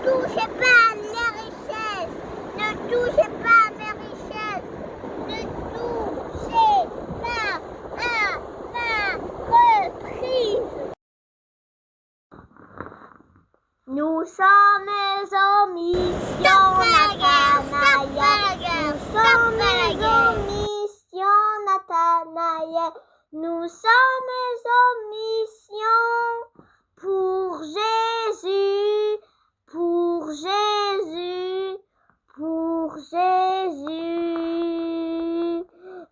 touchez pas à les richesses. Ne touchez pas à mes richesses. Ne touchez pas à ma reprise. Nous sommes en mission, Nathanaël. Nous sommes en mission, Nathanaël. Nous sommes en mission pour Jésus, pour Jésus, pour Jésus.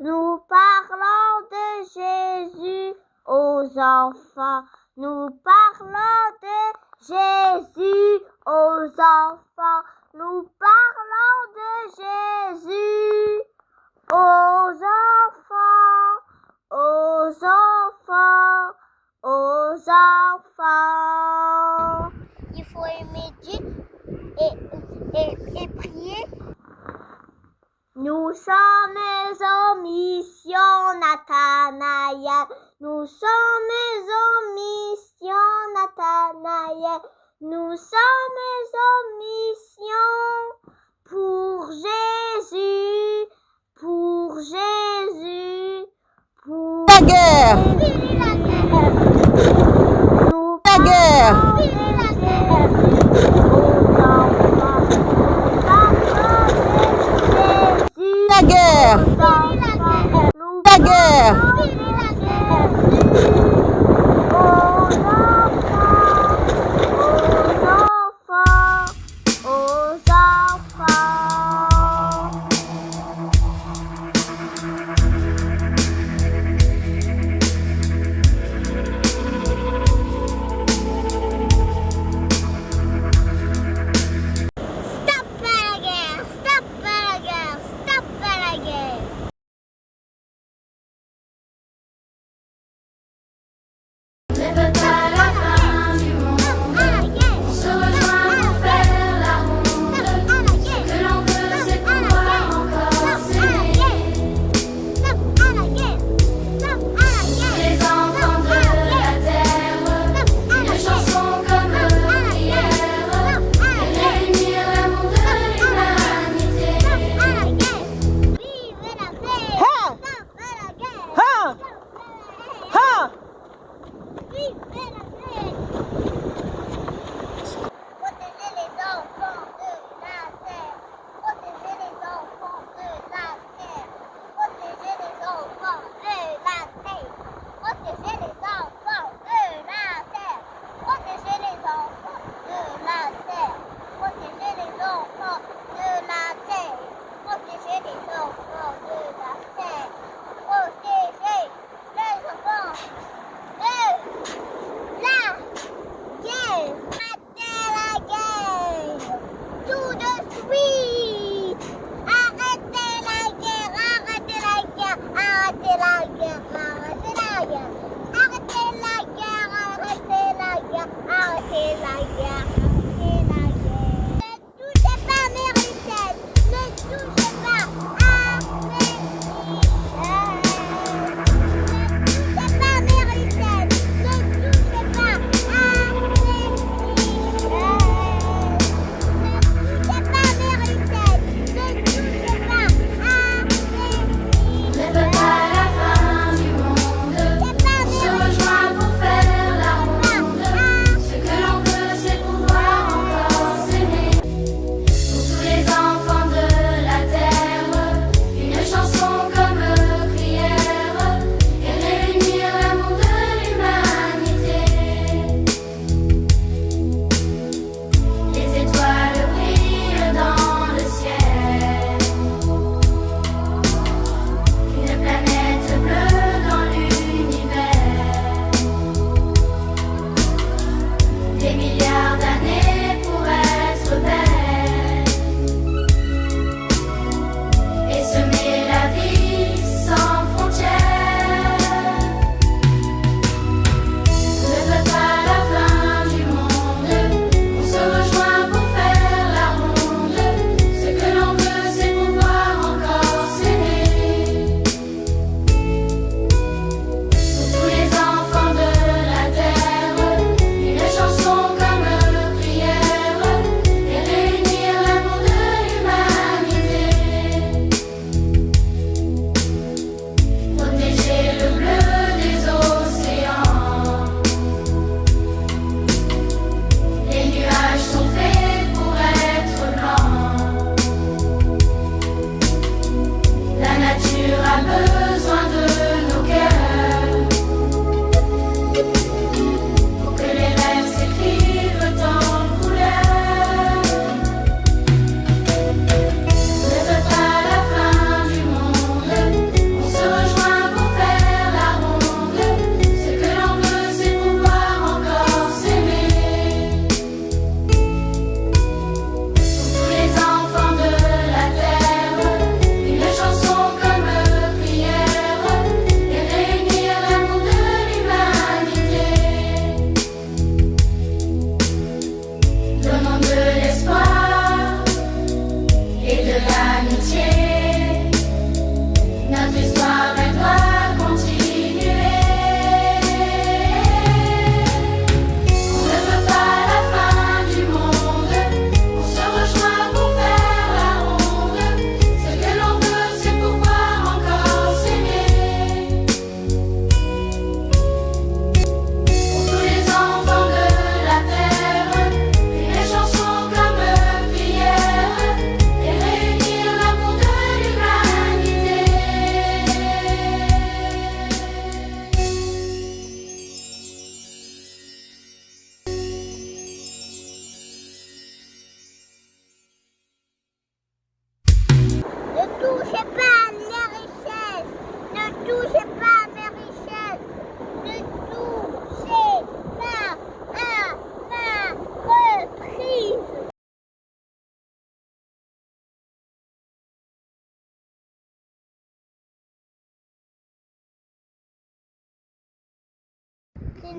Nous parlons de Jésus aux enfants. Nous parlons de Jésus aux enfants. Nous parlons de Jésus aux enfants, aux enfants, aux enfants. Il faut aimer Dieu et prier. Nous sommes en mission, Nathanaël. Nous sommes en mission, Nathanaël. Nous sommes en mission pour Jésus, pour Jésus, pour La guerre. Nous La guerre. La guerre. La guerre.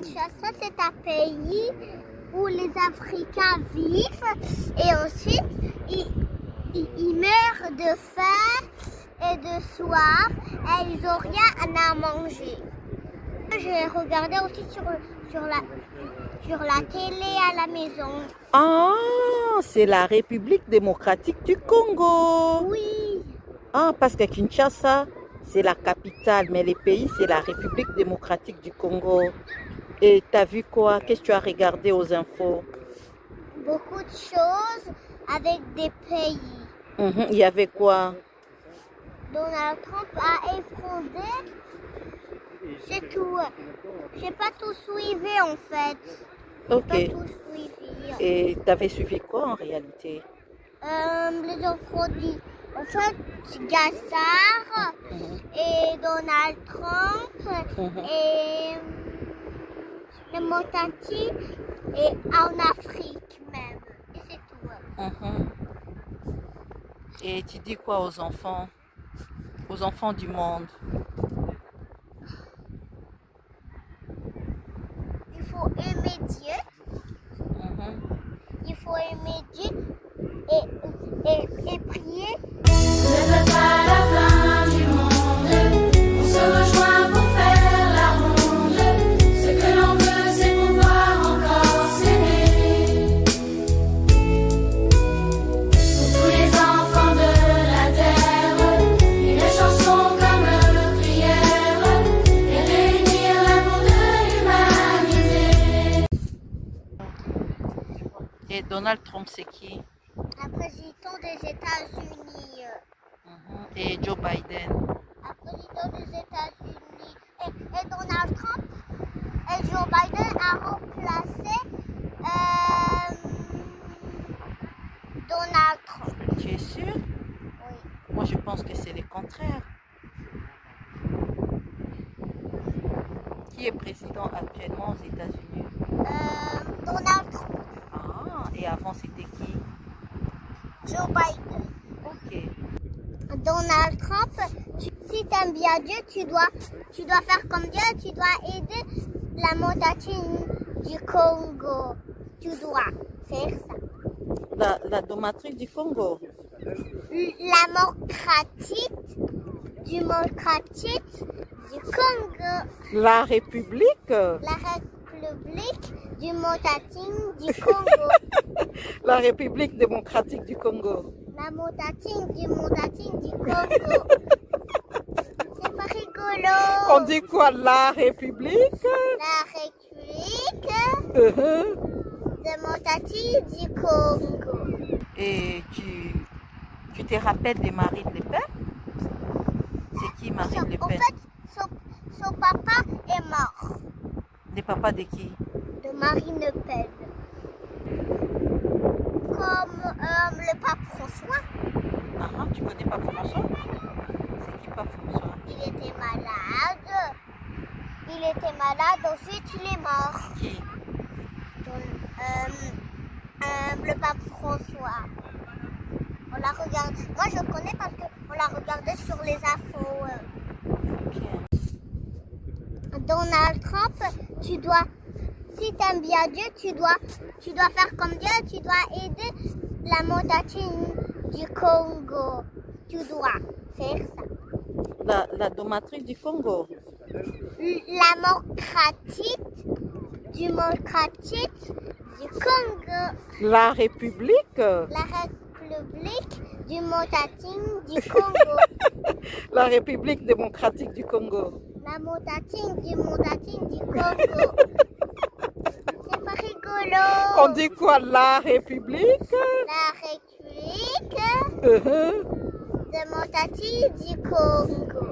Kinshasa, c'est un pays où les Africains vivent et ensuite ils meurent de faim et de soif et ils n'ont rien à manger. J'ai regardé aussi sur la télé à la maison. Ah, c'est la République démocratique du Congo. Oui, Ah, parce que Kinshasa, c'est la capitale, mais les pays, c'est la République démocratique du Congo. Et t'as vu quoi? Qu'est-ce que tu as regardé aux infos? beaucoup de choses avec des pays. Il y avait quoi? Donald Trump a effondré. C'est tout. J'ai pas tout suivi en fait. Ok. Pas tout suivi. Et t'avais suivi quoi en réalité? Les offres en fait, Gassard et Donald Trump et le Motati et en Afrique même. Et c'est tout. Et tu dis quoi aux enfants? Aux enfants du monde? Il faut aimer Dieu. Il faut aimer Dieu et prier. Ne veut pas la fin du monde. On se rejoint pour faire la ronde. Ce que l'on veut, c'est pouvoir encore s'aimer. Pour tous les enfants de la terre, une chanson comme prière et réunir l'amour de l'humanité. Et Donald Trump, c'est qui? Un président des États-Unis. Et Joe Biden? Un président des États-Unis. Et Donald Trump et Joe Biden a remplacé Donald Trump. Tu es sûr? Oui. Moi, je pense que c'est le contraire. Qui est président actuellement aux États-Unis? Donald Trump. Ah, et avant, c'était qui? Joe Biden. Ok. Donald Trump, si tu aimes bien Dieu, tu dois faire comme Dieu, tu dois aider la montagne du Congo. Tu dois faire ça. La domatrice du Congo? La démocratique du Congo. La République? La République du montagne du Congo. La République démocratique du Congo. La montagne du Congo. C'est pas rigolo. On dit quoi? La République? La République Uh-huh. de montagne du Congo. Et tu te rappelles de Marine Le Pen? C'est qui Marine Le En Pen? fait, son papa est mort. Le papa de qui? De Marine Le Pen. Comme le pape François. Ah, tu connais pas François? C'est qui pas François? Il était malade, ensuite il est mort. Qui? Le pape François. On l'a regardé. Moi je connais parce qu'on l'a regardé sur les infos. Ok. Donald Trump, si tu aimes bien Dieu, tu dois faire comme Dieu, tu dois aider la montagne du Congo. Tu dois faire ça. La domatrice du Congo? La démocratique du Congo. La République? La République du montagne du Congo. La République démocratique du Congo. La montagne du Congo. C'est pas rigolo. On dit quoi? La République? La République Uh-huh. de montagne du Congo.